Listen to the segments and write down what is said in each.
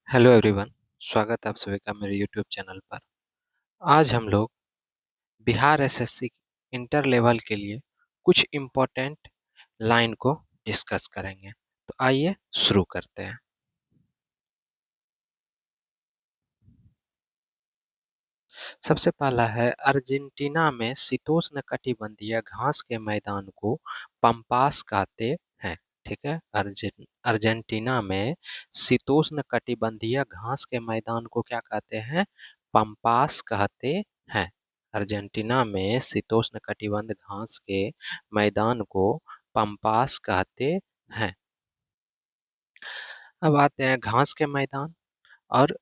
Hello everyone. स्वागत है आप सभी का मेरे यूट्यूब चैनल पर। आज हम लोग बिहार एसएससी इंटर लेवल के लिए कुछ इम्पोर्टेंट लाइन को डिस्कस करेंगे। तो आइए शुरू करते हैं। सबसे पहला है, अर्जेंटीना में शीतोष्ण कटिबंधीय घास के मैदान को पम्पास कहते हैं। ठीक है, अर्जेंटीना में शीतोष्ण कटिबंधीय घास के मैदान को क्या कहते हैं? पम्पास कहते हैं। अर्जेंटीना में शीतोष्ण कटिबंध घास के मैदान को पम्पास कहते हैं। अब आते हैं घास के मैदान और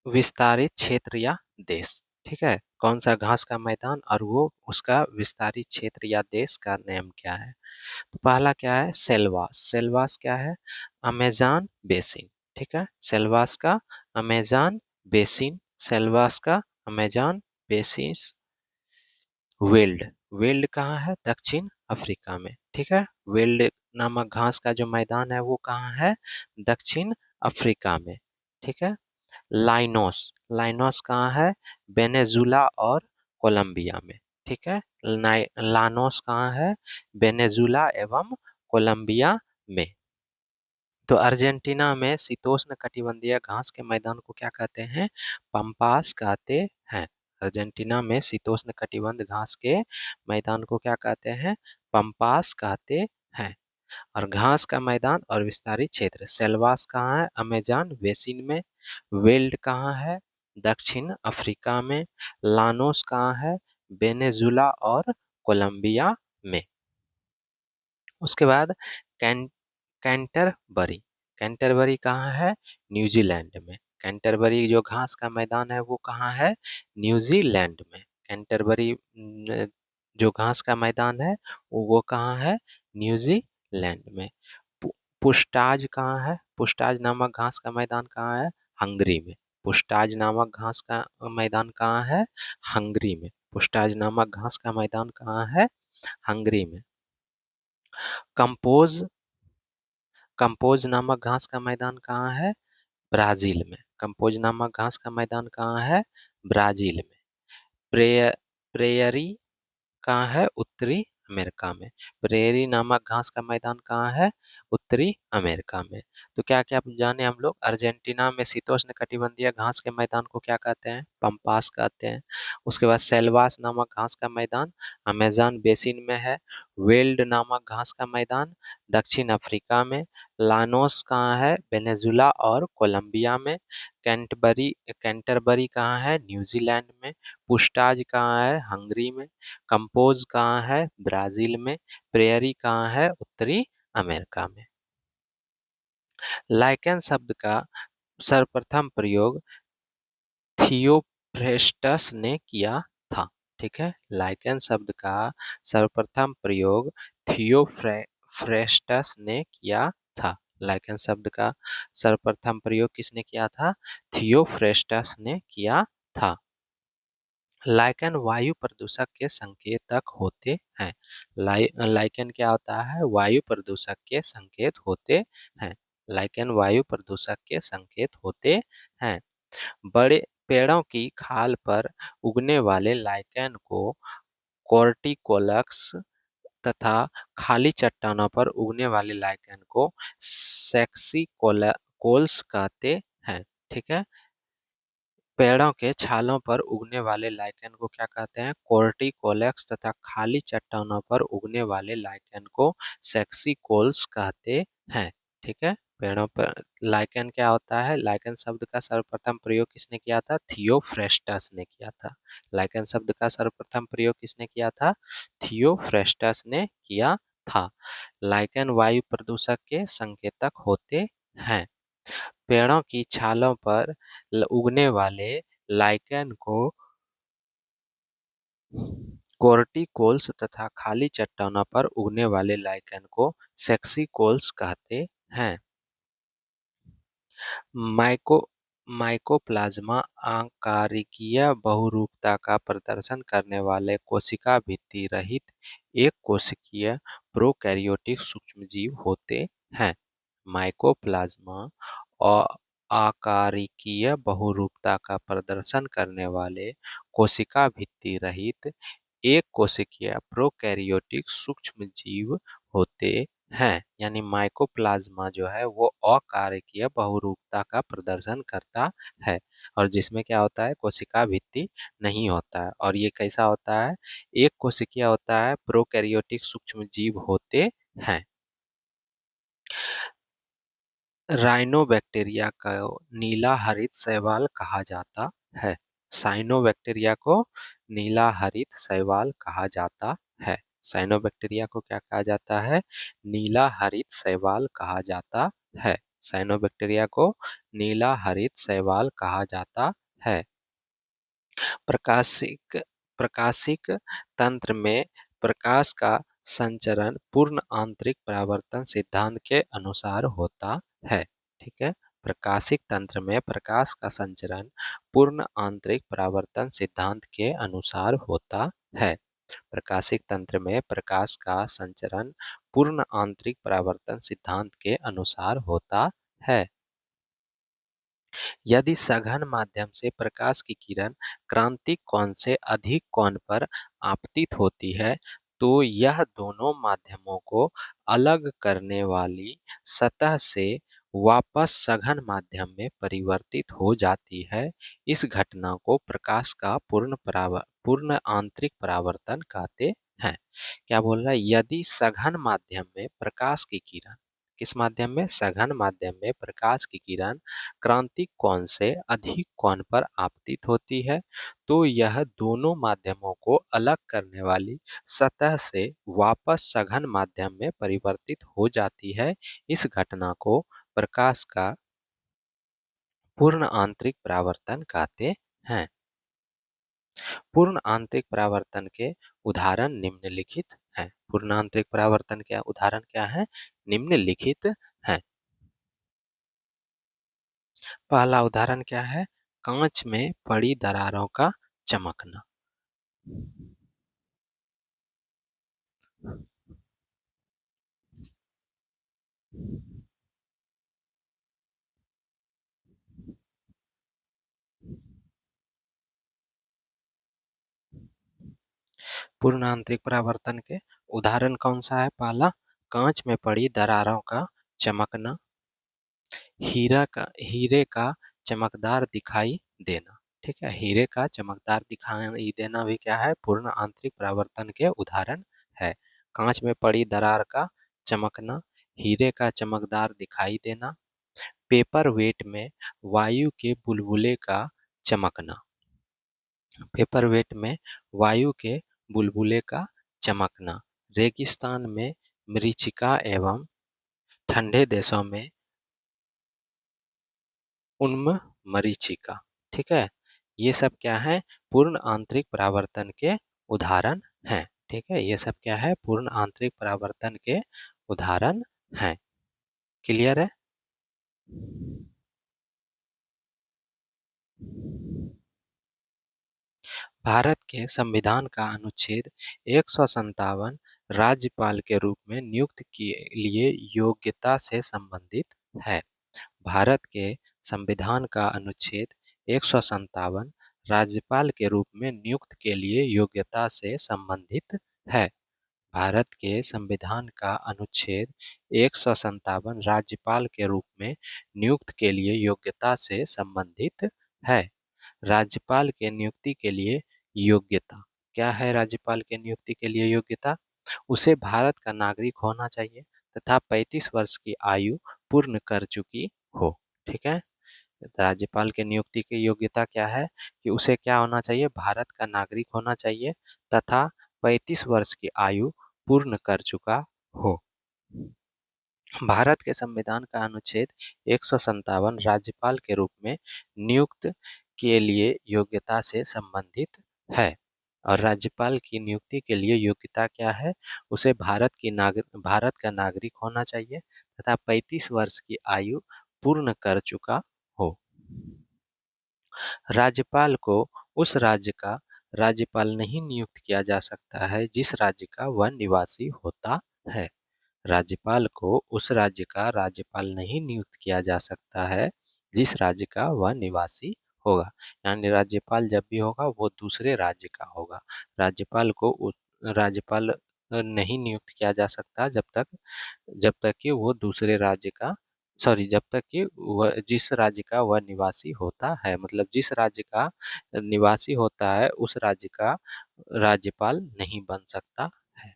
विस्तारित क्षेत्र या देश। ठीक है, कौन सा घास का मैदान और वो उसका विस्तारित क्षेत्र या देश का नेम क्या है? तो पहला क्या है? सेल्वास। सेल्वास क्या है? Amazon basin. ठीक है, सेल्वास का अमेज़न बेसिन, सेल्वास का अमेज़न बेसिन। वेल्ड, वेल्ड कहाँ है? दक्षिण अफ्रीका में। ठीक है, वेल्ड नामक घास का जो मैदान है वो कहाँ है? दक्षिण अफ्रीका में। ठीक है, लाइनोस, लाइनोस कहाँ है? वेनेजुला और कोलंबिया में। ठीक है, लानोस कहाँ है? वेनेजुला एवं कोलंबिया में। तो अर्जेंटीना में शीतोष्ण कटिबंधीय घास के मैदान को क्या कहते हैं? पम्पास कहते हैं। अर्जेंटीना में शीतोष्ण कटिबंध घास के मैदान को क्या कहते हैं? पम्पास कहते हैं। और घास का मैदान और विस्तारित क्षेत्र, सेल्वास कहाँ है? अमेज़न बेसिन में। वेल्ड कहाँ है? दक्षिण अफ्रीका में। लानोस कहाँ है? वेनेजुला और कोलंबिया में। उसके बाद कैन कैंटरबरी, कैंटरबरी कहाँ है? न्यूजीलैंड में। कैंटरबरी जो घास का मैदान है वो कहाँ है? न्यूजीलैंड में। कैंटरबरी जो घास का मैदान है वो कहाँ है? न्यूजीलैंड में। पुस्टाज कहाँ है? पुस्टाज नामक घास का मैदान कहाँ है? हंगरी में। पुस्टाज नामक घास का मैदान कहाँ है? हंगरी में। पुस्टाज नामक घास का मैदान कहाँ है? हंगरी में। कंपोज, कंपोज नामक घास का मैदान कहाँ है? ब्राजील में। कंपोज नामक घास का मैदान कहाँ है? ब्राजील में। प्रेय प्रेयरी कहाँ है? उत्तरी अमेरिका में। प्रेयरी नामक घास का मैदान कहाँ है? उत्तरी अमेरिका में। तो क्या क्या जाने हम लोग? अर्जेंटीना में शीतोष्ण कटिबंधीय घास के मैदान को क्या कहते हैं? पम्पास कहते हैं। उसके बाद सेल्वास नामक घास का मैदान अमेज़न बेसिन में है। वेल्ड नामक घास का मैदान दक्षिण अफ्रीका में। लानोस कहाँ है? वेनेजुला और कोलंबिया में। कैंटरबरी, कैंटरबरी कहाँ है? न्यूजीलैंड में। पुस्टाज कहाँ है? हंगरी में। कंपोज कहाँ है? ब्राजील में। प्रेयरी कहाँ है? उत्तरी अमेरिका में। लाइकेन शब्द का सर्वप्रथम प्रयोग थियोफ्रेस्टस ने किया था। ठीक है, लाइकेन शब्द का सर्वप्रथम प्रयोग थियोफ्रेस्टस ने किया था। लाइकेन शब्द का सर्वप्रथम प्रयोग किसने किया था? थियोफ्रेस्टस ने किया था। लाइकेन वायु प्रदूषक के संकेतक होते हैं। लाइकेन क्या होता है? वायु प्रदूषक के संकेत होते हैं। लाइकेन वायु प्रदूषक के संकेत होते हैं। बड़े पेड़ों की खाल पर उगने वाले लाइकेन को कॉर्टिकोलक्स तथा खाली चट्टानों पर उगने वाले लाइकेन को सेक्सी कोल्स कहते हैं। ठीक है, पेड़ों के छालों पर उगने वाले लाइकेन को क्या कहते हैं? कॉर्टिकोलेक्स तथा खाली चट्टानों पर उगने वाले लाइकेन को सेक्सिकोल्स कहते हैं। ठीक है, पेड़ों पर लाइकेन क्या होता है? लाइकेन शब्द का सर्वप्रथम प्रयोग किसने किया था? थियोफ्रेस्टस ने किया था। लाइकेन शब्द का सर्वप्रथम प्रयोग किसने किया था? थियोफ्रेस्टस ने किया था। लाइकेन वायु प्रदूषक के संकेतक होते हैं। पेड़ों की छालों पर उगने वाले लाइकेन को कोर्टिकोल्स तथा खाली चट्टानों पर उगने वाले लाइकेन को सेक्सिकोल्स कहते हैं। माइको माइकोप्लाज्मा आकारिकीय बहुरूपता का प्रदर्शन करने वाले कोशिका भित्ति रहित एक कोशिकीय प्रोकैरियोटिक सूक्ष्मजीव होते हैं। माइकोप्लाज्मा और आकारिकीय बहुरूपता का प्रदर्शन करने वाले कोशिका भित्ति रहित एक कोशिकीय प्रोकैरियोटिक सूक्ष्म जीव होते हैं। यानी माइकोप्लाज्मा जो है वो अकार्यकीय बहुरूपता का प्रदर्शन करता है, और जिसमें क्या होता है, कोशिका भित्ति नहीं होता है। और ये कैसा होता है, एक कोशिकीय होता है, प्रोकैरियोटिक सूक्ष्म जीव होते हैं। राइनोबैक्टीरिया को नीला हरित शैवाल कहा जाता है। साइनोबैक्टीरिया को नीला हरित शैवाल कहा जाता है। साइनोबैक्टीरिया को क्या कहा जाता है, नीला हरित शैवाल कहा जाता है। साइनोबैक्टीरिया को नीला हरित शैवाल कहा जाता है। प्रकाशिक प्रकाशिक तंत्र में प्रकाश का संचरण पूर्ण आंतरिक परावर्तन सिद्धांत के अनुसार होता है। ठीक है, प्रकाशिक तंत्र में प्रकाश का संचरण पूर्ण आंतरिक परावर्तन सिद्धांत के अनुसार होता है। प्रकाशिक तंत्र में प्रकाश का संचरण पूर्ण आंतरिक परावर्तन सिद्धांत के अनुसार होता है। यदि सघन माध्यम से प्रकाश की किरण क्रांतिक कोण से अधिक कोण पर आपतित होती है तो यह दोनों माध्यमों को अलग करने वाली सतह से वापस सघन माध्यम में परिवर्तित हो जाती है। इस घटना को प्रकाश का पूर्ण आंतरिक परावर्तन कहते हैं। क्या बोल रहा है, यदि सघन माध्यम में प्रकाश की किरण, किस माध्यम में, सघन माध्यम में प्रकाश की किरण क्रांतिक कोण से अधिक कोण पर आपतित होती है तो यह दोनों माध्यमों को अलग करने वाली सतह से वापस सघन माध्यम में परिवर्तित हो जाती है। इस घटना को प्रकाश का पूर्ण आंतरिक परावर्तन कहते हैं। पूर्ण आंतरिक परावर्तन के उदाहरण निम्नलिखित हैं। पूर्ण आंतरिक परावर्तन के उदाहरण क्या है, निम्नलिखित हैं। पहला उदाहरण क्या है, कांच में पड़ी दरारों का चमकना। पूर्ण आंतरिक परावर्तन के उदाहरण कौन सा है, पहला कांच में पड़ी दरारों का चमकना, हीरे का चमकदार दिखाई देना। ठीक है, हीरे का चमकदार दिखाई देना भी क्या है, पूर्ण आंतरिक परावर्तन के उदाहरण है। कांच में पड़ी दरार का चमकना, हीरे का चमकदार दिखाई देना, पेपर वेट में वायु के बुलबुले का चमकना। पेपर वेट में वायु के बुलबुले का चमकना, रेगिस्तान में मरीचिका एवं ठंडे देशों में उन्म मरीचिका। ठीक है, ये सब क्या है, पूर्ण आंतरिक परावर्तन के उदाहरण हैं। ठीक है, ये सब क्या है, पूर्ण आंतरिक परावर्तन के उदाहरण हैं। क्लियर है। भारत के संविधान का अनुच्छेद 157 राज्यपाल के रूप में नियुक्त के लिए योग्यता से संबंधित है। भारत के संविधान का अनुच्छेद 157 राज्यपाल के रूप में नियुक्त के लिए योग्यता से संबंधित है। भारत के संविधान का अनुच्छेद 157 राज्यपाल के रूप में नियुक्त के लिए योग्यता से संबंधित है। राज्यपाल के नियुक्ति के लिए योग्यता क्या है, राज्यपाल के नियुक्ति के लिए योग्यता, उसे भारत का नागरिक होना चाहिए तथा 35 वर्ष की आयु पूर्ण कर चुकी हो। ठीक है, राज्यपाल के नियुक्ति की योग्यता क्या है कि उसे क्या होना चाहिए, भारत का नागरिक होना चाहिए तथा 35 वर्ष की आयु पूर्ण कर चुका हो। भारत के संविधान का अनुच्छेद 157 राज्यपाल के रूप में नियुक्त के लिए योग्यता से संबंधित है। और राज्यपाल की नियुक्ति के लिए योग्यता क्या है, उसे भारत का नागरिक होना चाहिए तथा 35 वर्ष की आयु पूर्ण कर चुका हो। राज्यपाल को उस राज्य का राज्यपाल नहीं नियुक्त किया जा सकता है जिस राज्य का वह निवासी होता है। राज्यपाल को उस राज्य का राज्यपाल नहीं नियुक्त किया जा सकता है जिस राज्य का वह निवासी होगा। यानी राज्यपाल जब भी होगा वो दूसरे राज्य का होगा। राज्यपाल को राज्यपाल नहीं नियुक्त किया जा सकता जब तक कि वो दूसरे राज्य का सॉरी जब तक कि वह जिस राज्य का वह निवासी होता है, मतलब जिस राज्य का निवासी होता है उस राज्य का राज्यपाल नहीं बन सकता है।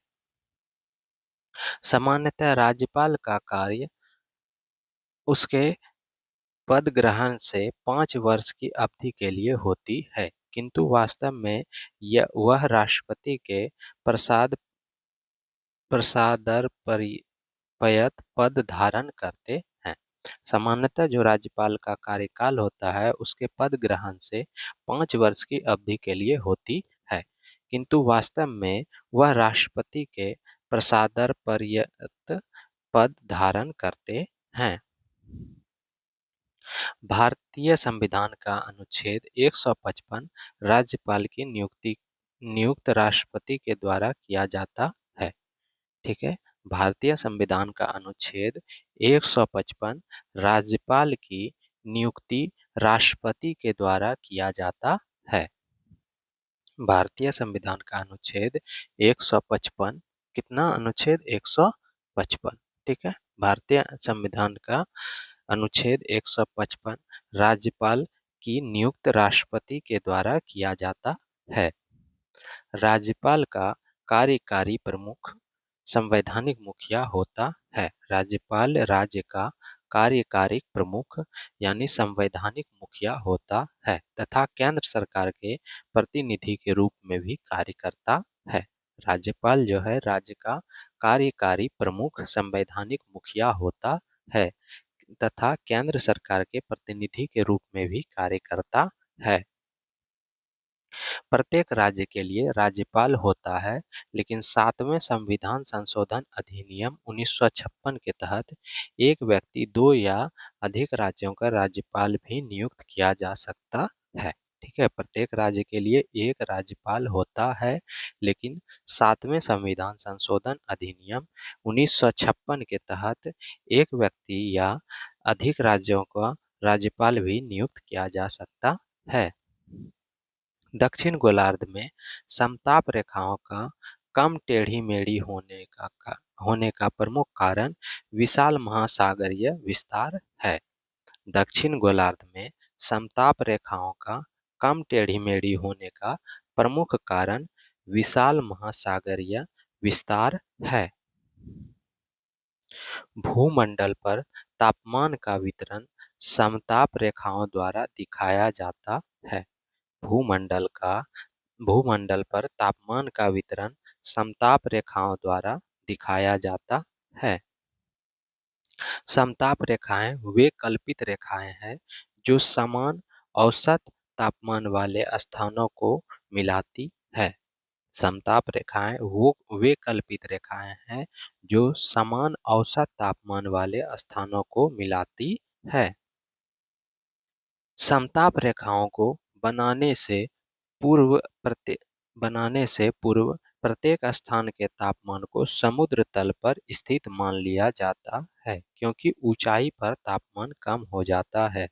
सामान्यतः राज्यपाल का कार्य उसके पद ग्रहण से 5 वर्ष की अवधि के लिए होती है, किंतु वास्तव में वह राष्ट्रपति के प्रसाद प्रसादरपयत पद धारण करते हैं। सामान्यतः जो राज्यपाल का कार्यकाल होता है उसके पद ग्रहण से 5 वर्ष की अवधि के लिए होती है, किंतु वास्तव में वह राष्ट्रपति के प्रसादरपयत पद धारण करते हैं। भारतीय संविधान का अनुच्छेद 155 राज्यपाल की नियुक्त राष्ट्रपति के द्वारा किया जाता है। ठीक है, भारतीय संविधान का अनुच्छेद 155 राज्यपाल की नियुक्ति राष्ट्रपति के द्वारा किया जाता है। भारतीय संविधान का अनुच्छेद 155 कितना अनुच्छेद 155। ठीक है, भारतीय संविधान का अनुच्छेद 155 राज्यपाल की नियुक्त राष्ट्रपति के द्वारा किया जाता है। राज्यपाल का कार्यकारी प्रमुख संवैधानिक मुखिया होता है। राज्यपाल राज्य का कार्यकारी प्रमुख यानी संवैधानिक मुखिया होता है तथा केंद्र सरकार के प्रतिनिधि के रूप में भी कार्य करता है। राज्यपाल जो है राज्य का कार्यकारी प्रमुख संवैधानिक मुखिया होता है तथा केंद्र सरकार के प्रतिनिधि के रूप में भी कार्य करता है। प्रत्येक राज्य के लिए राज्यपाल होता है, लेकिन 7वें संविधान संशोधन अधिनियम 1956 के तहत एक व्यक्ति 2 या अधिक राज्यों का राज्यपाल भी नियुक्त किया जा सकता है। ठीक है, प्रत्येक राज्य के लिए एक राज्यपाल होता है, लेकिन 7वें संविधान संशोधन अधिनियम 1956 के तहत एक व्यक्ति या अधिक राज्यों का राज्यपाल भी नियुक्त किया जा सकता है। दक्षिण गोलार्ध में समताप रेखाओं का कम टेढ़ी-मेढ़ी होने का प्रमुख कारण विशाल महासागरीय विस्तार है। दक्षिण गोलार्ध में समताप रेखाओं का कम टेढ़ी-मेढ़ी होने का प्रमुख कारण विशाल महासागरीय विस्तार है। भूमंडल पर तापमान का वितरण समताप रेखाओं द्वारा दिखाया जाता है। भूमंडल पर तापमान का वितरण समताप रेखाओं द्वारा दिखाया जाता है। समताप रेखाएं वे कल्पित रेखाएं हैं जो समान औसत तापमान वाले स्थानों को मिलाती है। समताप रेखाएं वे कल्पित रेखाएं हैं जो समान औसत तापमान वाले स्थानों को मिलाती है। समताप रेखाओं को बनाने से पूर्व प्रत्येक स्थान के तापमान को समुद्र तल पर स्थित मान लिया जाता है, क्योंकि ऊंचाई पर तापमान कम हो जाता है।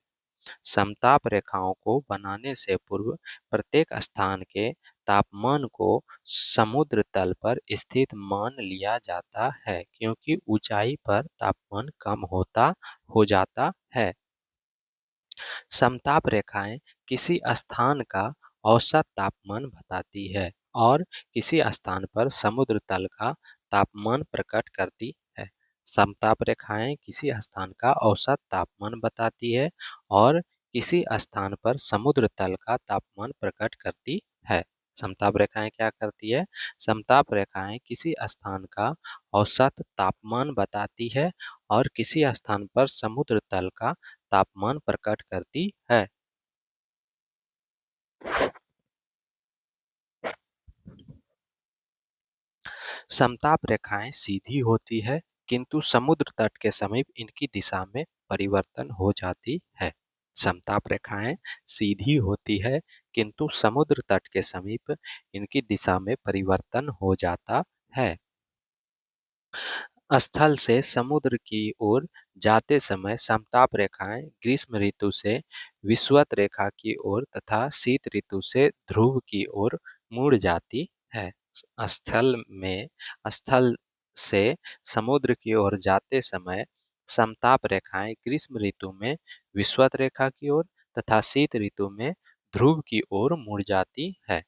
समताप रेखाओं को बनाने से पूर्व प्रत्येक स्थान के तापमान को समुद्र तल पर स्थित मान लिया जाता है, क्योंकि ऊंचाई पर तापमान कम हो जाता है। समताप रेखाएं किसी स्थान का औसत तापमान बताती है और किसी स्थान पर समुद्र तल का तापमान प्रकट करती है। समताप रेखाएं किसी स्थान का औसत तापमान बताती है और किसी स्थान पर समुद्र तल का तापमान प्रकट करती है। समताप रेखाएं क्या करती है? समताप रेखाएं किसी स्थान का औसत तापमान बताती है और किसी स्थान पर समुद्र तल का तापमान प्रकट करती है। समताप रेखाएं सीधी होती है, किंतु समुद्र तट के समीप इनकी दिशा में परिवर्तन हो जाती है। समताप रेखाएं सीधी होती है, किंतु समुद्र तट के समीप इनकी दिशा में परिवर्तन हो जाता है। स्थल से समुद्र की ओर जाते समय समताप रेखाएं ग्रीष्म ऋतु से विषुवत रेखा की ओर तथा शीत ऋतु से ध्रुव की ओर मुड़ जाती है। स्थल में स्थल से समुद्र की ओर जाते समय समताप रेखाएं ग्रीष्म ऋतु में विषुवत रेखा की ओर तथा शीत ऋतु में ध्रुव की ओर मुड़ जाती है।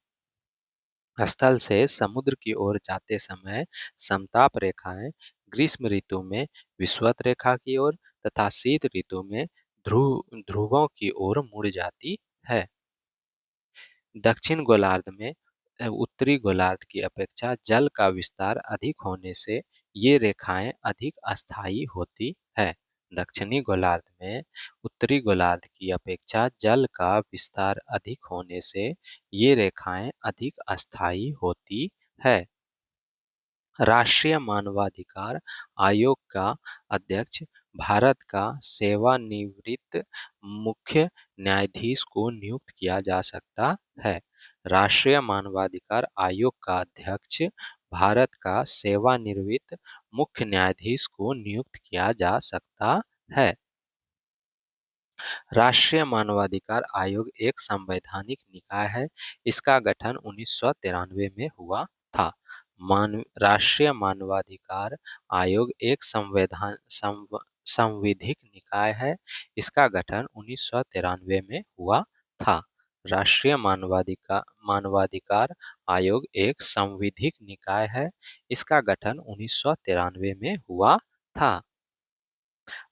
स्थल से समुद्र की ओर जाते समय समताप रेखाएं ग्रीष्म ऋतु में विषुवत रेखा की ओर तथा शीत ऋतु में ध्रुवों की ओर मुड़ जाती है। दक्षिण गोलार्ध में उत्तरी गोलार्ध की अपेक्षा जल का विस्तार अधिक होने से ये रेखाएं अधिक अस्थायी होती है। दक्षिणी गोलार्ध में उत्तरी गोलार्ध की अपेक्षा जल का विस्तार अधिक होने से ये रेखाएं अधिक अस्थायी होती है। राष्ट्रीय मानवाधिकार आयोग का अध्यक्ष भारत का सेवानिवृत्त मुख्य न्यायाधीश को नियुक्त किया जा सकता है। राष्ट्रीय मानवाधिकार आयोग का अध्यक्ष भारत का सेवानिवृत्त मुख्य न्यायाधीश को नियुक्त किया जा सकता है। राष्ट्रीय मानवाधिकार आयोग एक संवैधानिक निकाय है। इसका गठन 1993 में हुआ था। राष्ट्रीय मानवाधिकार आयोग एक संवैधिक निकाय है। इसका गठन 1993 में हुआ था। राष्ट्रीय मानवाधिकार आयोग एक संवैधिक निकाय है। इसका गठन 1993 में हुआ था।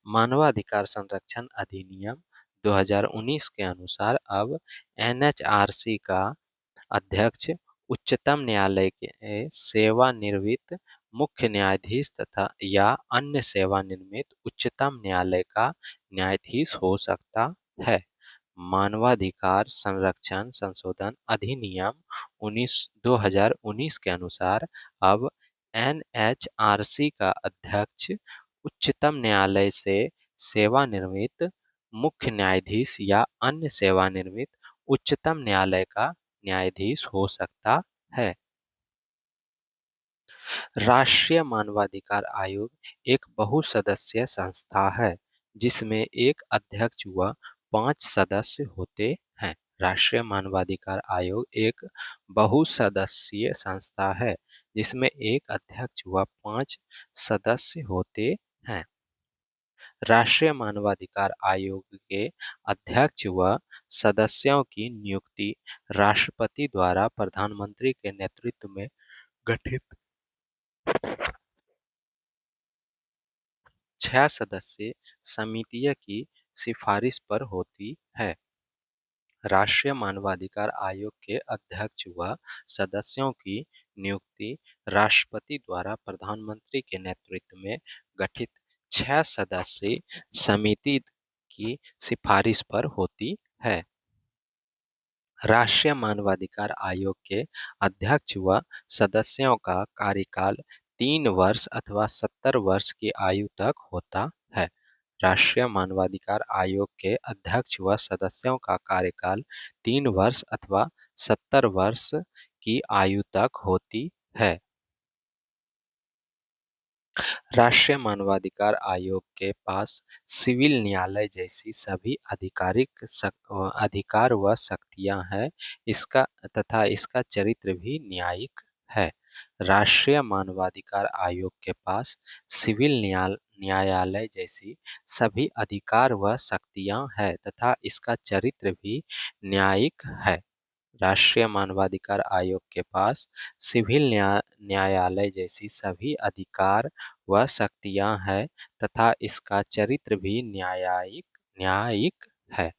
मानवाधिकार संरक्षण अधिनियम 2019 के अनुसार अब एनएचआरसी का अध्यक्ष उच्चतम न्यायालय के सेवानिवृत्त मुख्य न्यायाधीश तथा या अन्य सेवानिवृत्त उच्चतम न्यायालय का न्यायाधीश हो सकता है। मानवाधिकार संरक्षण संशोधन अधिनियम 2019 के अनुसार अब एनएचआरसी का अध्यक्ष उच्चतम न्यायालय से सेवानिवृत्त मुख्य न्यायाधीश या अन्य सेवानिवृत्त उच्चतम न्यायालय का न्यायाधीश हो सकता है। राष्ट्रीय मानवाधिकार आयोग एक बहुसदस्यीय संस्था है जिसमें एक अध्यक्ष व 5 सदस्य होते हैं। राष्ट्रीय मानवाधिकार आयोग एक बहुसदस्यीय संस्था है जिसमें एक अध्यक्ष व 5 सदस्य होते हैं। राष्ट्रीय मानवाधिकार आयोग के अध्यक्ष व सदस्यों की नियुक्ति राष्ट्रपति द्वारा प्रधानमंत्री के नेतृत्व में गठित 6 सदस्यीय समिति की सिफारिश पर होती है। राष्ट्रीय मानवाधिकार आयोग के अध्यक्ष व सदस्यों की नियुक्ति राष्ट्रपति द्वारा प्रधानमंत्री के नेतृत्व में गठित 6 सदस्यीय समिति की सिफारिश पर होती है। राष्ट्रीय मानवाधिकार आयोग के अध्यक्ष व सदस्यों का कार्यकाल 3 वर्ष अथवा 70 वर्ष की आयु तक होता है। राष्ट्रीय मानवाधिकार आयोग के अध्यक्ष व सदस्यों का कार्यकाल 3 वर्ष अथवा 70 वर्ष की आयु तक होती है। राष्ट्रीय मानवाधिकार आयोग के पास सिविल न्यायालय जैसी सभी अधिकार व शक्तियां हैं। इसका चरित्र भी न्यायिक है। राष्ट्रीय मानवाधिकार आयोग के पास सिविल न्यायालय जैसी सभी अधिकार व शक्तियां हैं तथा इसका चरित्र भी न्यायिक है। राष्ट्रीय मानवाधिकार आयोग के पास सिविल न्यायालय जैसी सभी अधिकार व शक्तियां हैं तथा इसका चरित्र भी न्यायिक है।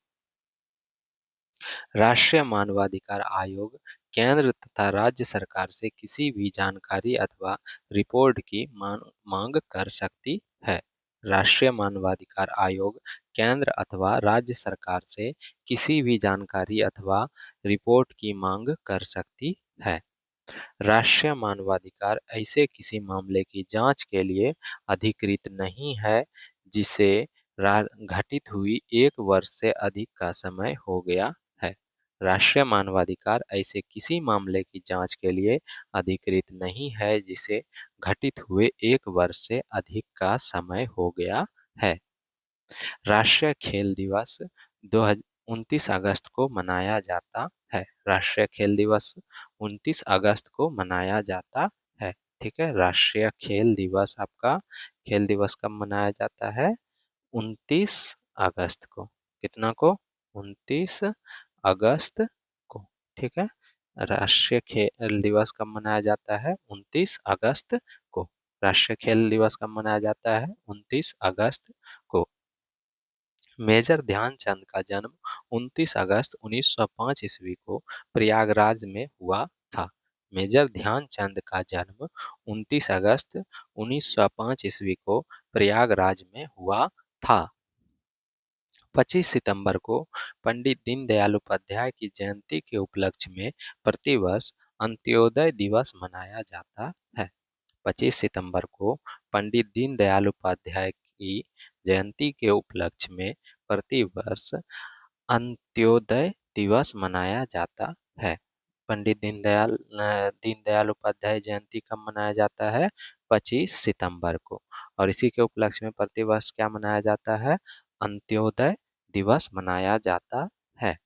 राष्ट्रीय मानवाधिकार आयोग केंद्र तथा राज्य सरकार से किसी भी जानकारी अथवा रिपोर्ट की मांग कर सकती है। राष्ट्रीय मानवाधिकार आयोग केंद्र अथवा राज्य सरकार से किसी भी जानकारी अथवा रिपोर्ट की मांग कर सकती है। राष्ट्रीय मानवाधिकार ऐसे किसी मामले की जांच के लिए अधिकृत नहीं है जिसे घटित हुई 1 वर्ष से अधिक का समय हो गया है। राष्ट्रीय मानवाधिकार ऐसे किसी मामले की जांच के लिए अधिकृत नहीं है जिसे घटित हुए 1 वर्ष से अधिक का समय हो गया है। राष्ट्रीय खेल दिवस 29 अगस्त को मनाया जाता है। राष्ट्रीय खेल दिवस 29 अगस्त को मनाया जाता है। ठीक है, राष्ट्रीय खेल दिवस आपका खेल दिवस कब मनाया जाता है? 29 अगस्त को। कितना को? 29 अगस्त को। ठीक है, राष्ट्रीय खेल दिवस कब मनाया जाता है? 29 अगस्त को। राष्ट्रीय खेल दिवस कब मनाया जाता है? 29 अगस्त को। मेजर ध्यानचंद का जन्म 29 अगस्त 1905 ईस्वी को प्रयागराज में हुआ था। मेजर ध्यानचंद का जन्म 29 अगस्त 1905 ईस्वी को प्रयागराज में हुआ था। 25 सितंबर को पंडित दीनदयाल उपाध्याय की जयंती के उपलक्ष्य में प्रतिवर्ष अंत्योदय दिवस मनाया जाता है। 25 सितंबर को पंडित दीनदयाल उपाध्याय की जयंती के उपलक्ष्य में प्रतिवर्ष अंत्योदय दिवस मनाया जाता है। पंडित दीनदयाल उपाध्याय जयंती कब मनाया जाता है? 25 सितंबर को। और इसी के उपलक्ष्य में प्रतिवर्ष क्या मनाया जाता है? अंत्योदय दिवस मनाया जाता है।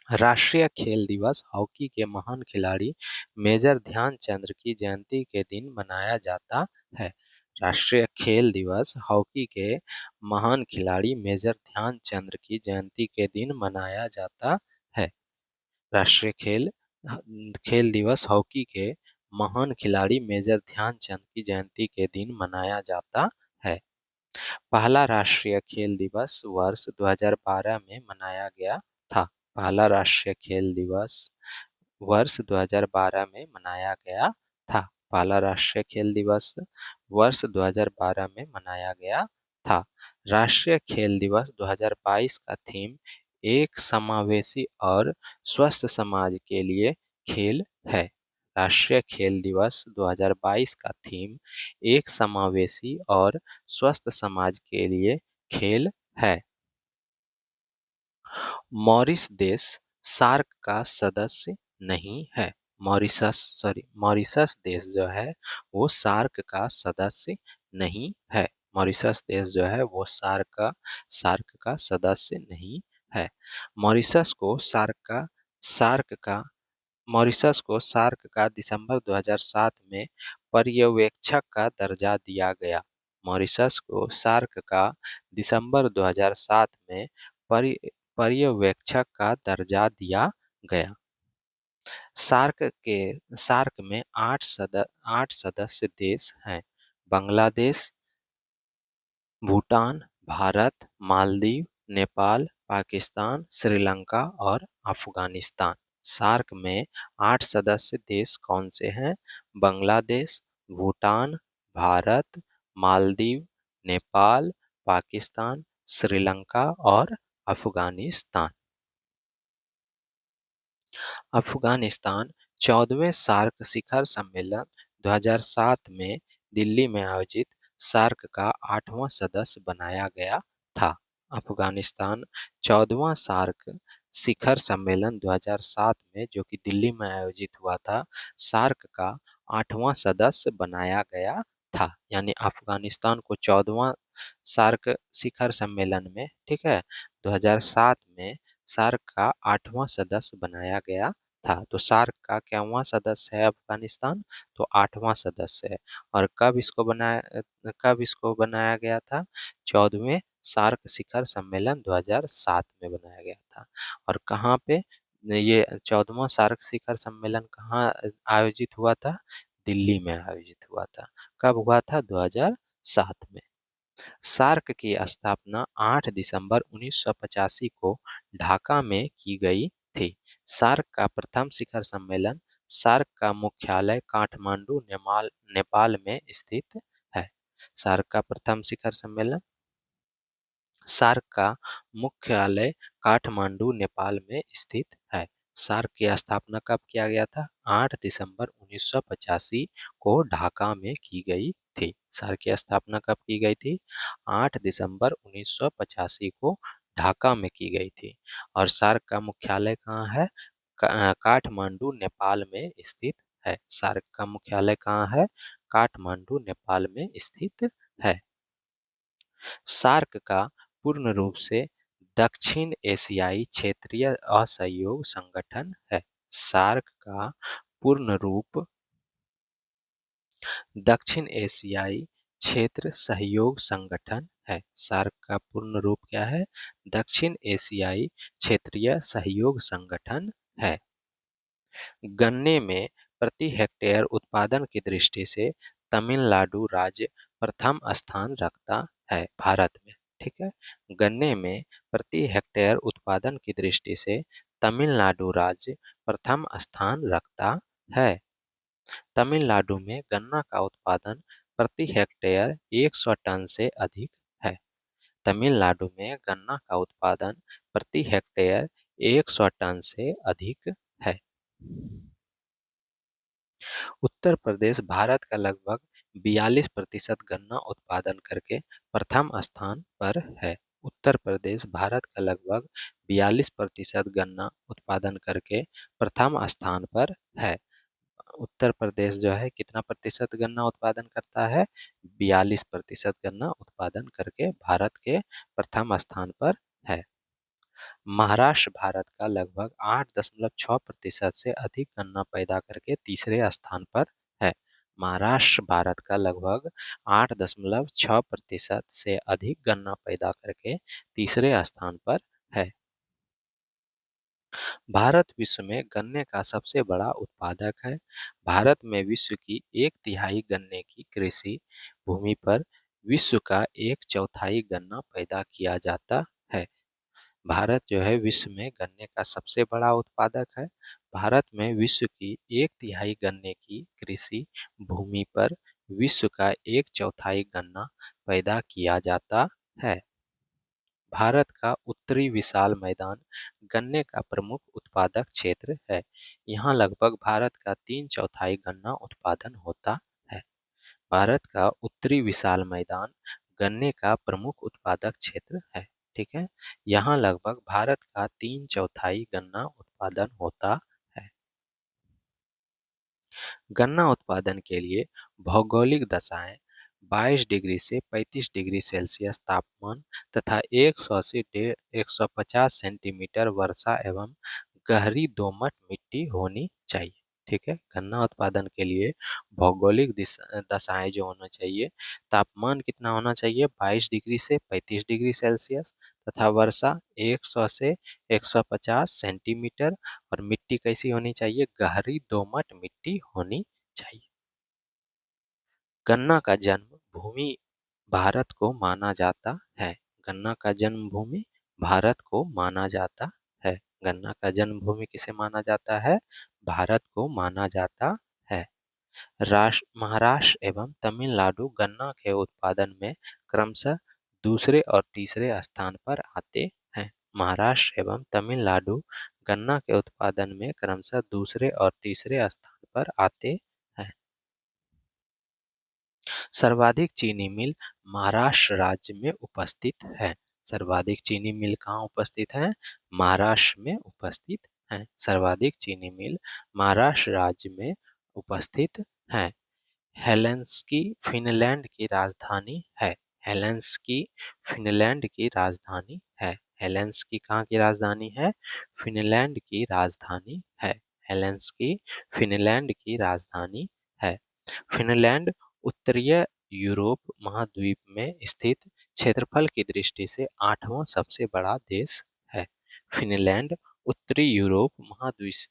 राष्ट्रीय खेल दिवस हॉकी के महान खिलाड़ी मेजर ध्यानचंद की जयंती के दिन मनाया जाता है। राष्ट्रीय खेल दिवस हॉकी के महान खिलाड़ी मेजर ध्यानचंद की जयंती के दिन मनाया जाता है। राष्ट्रीय खेल खेल दिवस हॉकी के महान खिलाड़ी मेजर ध्यानचंद की जयंती के दिन मनाया जाता है। पहला राष्ट्रीय खेल दिवस वर्ष 2012 में मनाया गया था। पहला राष्ट्रीय खेल दिवस वर्ष 2012 में मनाया गया था। पहला राष्ट्रीय खेल दिवस वर्ष 2012 में मनाया गया था। राष्ट्रीय खेल दिवस 2022 का थीम एक समावेशी और स्वस्थ समाज के लिए खेल है। राष्ट्रीय खेल दिवस 2022 का थीम एक समावेशी और स्वस्थ समाज के लिए खेल है। मॉरिस देश सार्क का सदस्य नहीं है। मॉरिशस देश जो है वो सार्क का सदस्य नहीं है। मॉरिशस देश जो है वो सार्क का सदस्य नहीं है। मॉरिशस को सार्क का मॉरिशस को सार्क का दिसंबर 2007 में पर्यवेक्षक का दर्जा दिया गया। मॉरिशस को सार्क का दिसंबर 2007 में पर्यवेक्षक का दर्जा दिया गया। सार्क में 8 सदस्य देश हैं। बांग्लादेश, भूटान, भारत, मालदीव, नेपाल, पाकिस्तान, श्रीलंका और अफगानिस्तान। सार्क में 8 सदस्य देश कौन से हैं? बांग्लादेश, भूटान, भारत, मालदीव, नेपाल, पाकिस्तान, श्रीलंका और अफगानिस्तान। अफगानिस्तान 14वें सार्क शिखर सम्मेलन 2007 में दिल्ली में आयोजित सार्क का 8वां सदस्य बनाया गया था। अफगानिस्तान 14वां सार्क शिखर सम्मेलन 2007 में जो कि दिल्ली में आयोजित हुआ था, सार्क का 8वां सदस्य बनाया गया था। यानी अफगानिस्तान को 14वां सार्क शिखर सम्मेलन में, ठीक है, 2007 में सार्क का 8वां सदस्य बनाया गया था। तो सार्क का क्यावां सदस्य है अफगानिस्तान? तो 8वां सदस्य है। और कब इसको बनाया गया था? 14वें सार्क शिखर सम्मेलन 2007 में बनाया गया था। और कहाँ पे ये 14वां सार्क शिखर सम्मेलन कहाँ आयोजित हुआ था? दिल्ली में आयोजित हुआ था। कब हुआ था? 2007 में। सार्क की स्थापना 8 दिसंबर 1985 को ढाका में की गई थी। सार्क का प्रथम शिखर सम्मेलन सार्क का मुख्यालय काठमांडू नेपाल में स्थित है। सार्क का प्रथम शिखर सम्मेलन सार्क का मुख्यालय काठमांडू नेपाल में स्थित है। सार्क की स्थापना कब किया गया था? 8 दिसंबर 1985 को ढाका में की गई थी। सार्क की स्थापना कब की गई थी? 8 दिसंबर 1985 को ढाका में की गई थी। और सार्क का मुख्यालय कहाँ है? काठमांडू नेपाल में स्थित है। सार्क का मुख्यालय कहाँ है? काठमांडू नेपाल में स्थित है। सार्क का पूर्ण रूप से दक्षिण एशियाई क्षेत्रीय असहयोग संगठन है। सार्क का पूर्ण रूप दक्षिण एशियाई क्षेत्र सहयोग संगठन है। सार्क का पूर्ण रूप क्या है? दक्षिण एशियाई क्षेत्रीय सहयोग संगठन है। गन्ने में प्रति हेक्टेयर उत्पादन की दृष्टि से तमिलनाडु राज्य प्रथम स्थान रखता है भारत में। ठीक है, गन्ने में प्रति हेक्टेयर उत्पादन की दृष्टि से तमिलनाडु राज्य प्रथम स्थान रखता है। तमिलनाडु में गन्ना का उत्पादन प्रति हेक्टेयर 100 टन से अधिक है। तमिलनाडु में गन्ना का उत्पादन प्रति हेक्टेयर 100 टन से अधिक है। उत्तर प्रदेश भारत का लगभग 42% गन्ना उत्पादन करके प्रथम स्थान पर है। उत्तर प्रदेश भारत का लगभग 42% गन्ना उत्पादन करके प्रथम स्थान पर है। उत्तर प्रदेश जो है कितना प्रतिशत गन्ना उत्पादन करता है? 42% गन्ना उत्पादन करके भारत के प्रथम स्थान पर है। महाराष्ट्र भारत का लगभग 8.6% से अधिक गन्ना पैदा करके तीसरे स्थान पर है। महाराष्ट्र भारत का लगभग 8.6% से अधिक गन्ना पैदा करके तीसरे स्थान पर है। भारत विश्व में गन्ने का सबसे बड़ा उत्पादक है। भारत में विश्व की 1/3 गन्ने की कृषि भूमि पर विश्व का 1/4 गन्ना पैदा किया जाता है। भारत जो है विश्व में गन्ने का सबसे बड़ा उत्पादक है। भारत में विश्व की 1/3 गन्ने की कृषि भूमि पर विश्व का 1/4 गन्ना पैदा किया जाता है। भारत का उत्तरी विशाल मैदान गन्ने का प्रमुख उत्पादक क्षेत्र है। यहाँ लगभग भारत का 3/4 गन्ना उत्पादन होता है। भारत का उत्तरी विशाल मैदान गन्ने का प्रमुख उत्पादक क्षेत्र है। ठीक है, यहाँ लगभग भारत का 3/4 गन्ना उत्पादन होता है। गन्ना उत्पादन के लिए भौगोलिक दशाएं 22 डिग्री से 35 डिग्री सेल्सियस तापमान तथा 100 से 150 सेंटीमीटर वर्षा एवं गहरी दोमट मिट्टी होनी चाहिए। ठीक है, गन्ना उत्पादन के लिए भौगोलिक दशाएं जो होना चाहिए, तापमान कितना होना चाहिए? 22 डिग्री से 35 डिग्री सेल्सियस तथा वर्षा 100 से 150 सेंटीमीटर और मिट्टी कैसी होनी चाहिए? गहरी दोमट मिट्टी होनी चाहिए। गन्ना का जन्म भूमि भारत को माना जाता है। गन्ना का जन्म भूमि भारत को माना जाता है। गन्ना का जन्म भूमि किसे माना जाता है? भारत को माना जाता है। महाराष्ट्र एवं तमिलनाडु गन्ना के उत्पादन में क्रमशः दूसरे और तीसरे स्थान पर आते हैं। महाराष्ट्र एवं तमिलनाडु गन्ना के उत्पादन में क्रमशः दूसरे और तीसरे स्थान पर आते हैं। सर्वाधिक चीनी मिल महाराष्ट्र राज्य में उपस्थित है। सर्वाधिक चीनी मिल कहाँ उपस्थित है? महाराष्ट्र में उपस्थित है। सर्वाधिक चीनी मिल महाराष्ट्र राज्य में उपस्थित है। हेलेंस्की फिनलैंड की राजधानी है। हेलेंस्की फिनलैंड की राजधानी है। हेलेंस्की कहाँ की राजधानी है? फिनलैंड की राजधानी है। हेलेंस्की फिनलैंड की राजधानी है। फिनलैंड उत्तरीय यूरोप महाद्वीप में स्थित क्षेत्रफल की दृष्टि से 8वां सबसे बड़ा देश है। फिनलैंड उत्तरी यूरोप महाद्वीप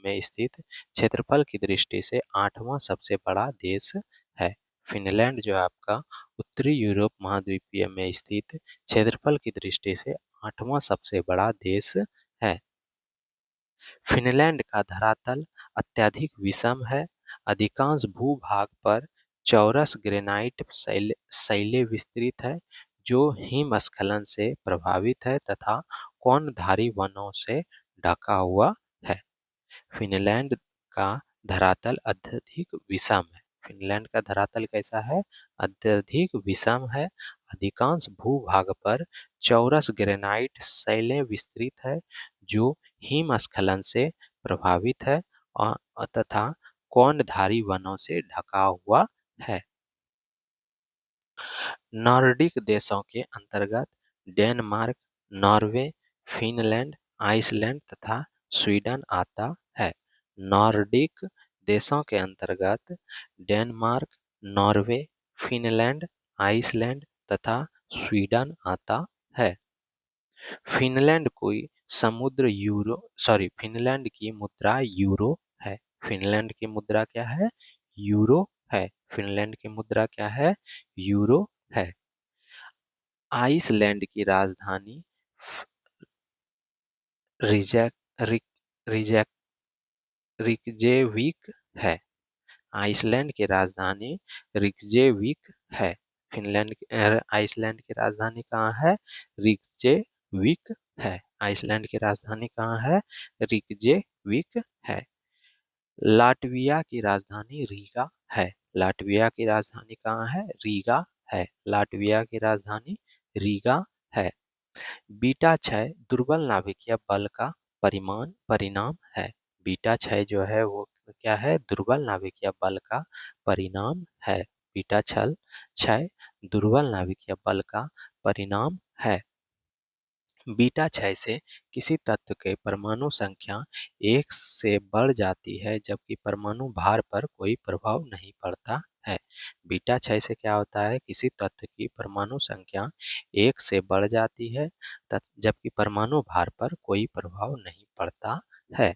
में स्थित क्षेत्रफल की दृष्टि से 8वां सबसे बड़ा देश है। फिनलैंड जो है आपका उत्तरी यूरोप महाद्वीपीय में स्थित क्षेत्रफल की दृष्टि से 8वां सबसे बड़ा देश है। फिनलैंड का धरातल अत्यधिक विषम है। अधिकांश भूभाग पर चौरस ग्रेनाइट शैलें विस्तृत है जो हिमस्खलन से प्रभावित है तथा कोणधारी वनों से ढका हुआ है। फिनलैंड का धरातल अत्यधिक विषम है। फिनलैंड का धरातल कैसा है? अत्यधिक विषम है। अधिकांश भूभाग पर चौरस ग्रेनाइट शैलें विस्तृत है जो हिमस्खलन से प्रभावित है और तथा कोणधारी वनों से ढका हुआ है। नॉर्डिक देशों के अंतर्गत डेनमार्क, नॉर्वे, फिनलैंड, आइसलैंड तथा स्वीडन आता है। नॉर्डिक देशों के अंतर्गत डेनमार्क, नॉर्वे, फिनलैंड, आइसलैंड तथा स्वीडन आता है। फिनलैंड कोई समुद्र यूरो सॉरी फिनलैंड की मुद्रा यूरो है। फिनलैंड की मुद्रा क्या है? यूरो है। फिनलैंड की मुद्रा क्या है? यूरो है। आइसलैंड की राजधानी रिजैक रिक रिजैक रिकजेविक है। आइसलैंड की राजधानी रिकजेविक है। आइसलैंड की राजधानी कहाँ है? रिकजेविक है। आइसलैंड की राजधानी कहाँ है? रिकजेविक है। लाटविया की राजधानी रीगा है। लाटविया की राजधानी कहाँ है? रीगा है। लाटविया की राजधानी रीगा है। बीटा क्षय दुर्बल नाभिकीय बल का परिणाम है। बीटा क्षय जो है वो क्या है? दुर्बल नाभिकीय बल का परिणाम है। बीटा क्षय दुर्बल नाभिकीय बल का परिणाम है। बीटा क्षय से किसी तत्व के परमाणु संख्या 1 से बढ़ जाती है जबकि परमाणु भार पर कोई प्रभाव नहीं पड़ता है। बीटा क्षय से क्या होता है? किसी तत्व की परमाणु संख्या 1 से बढ़ जाती है जबकि परमाणु भार पर कोई प्रभाव नहीं पड़ता है।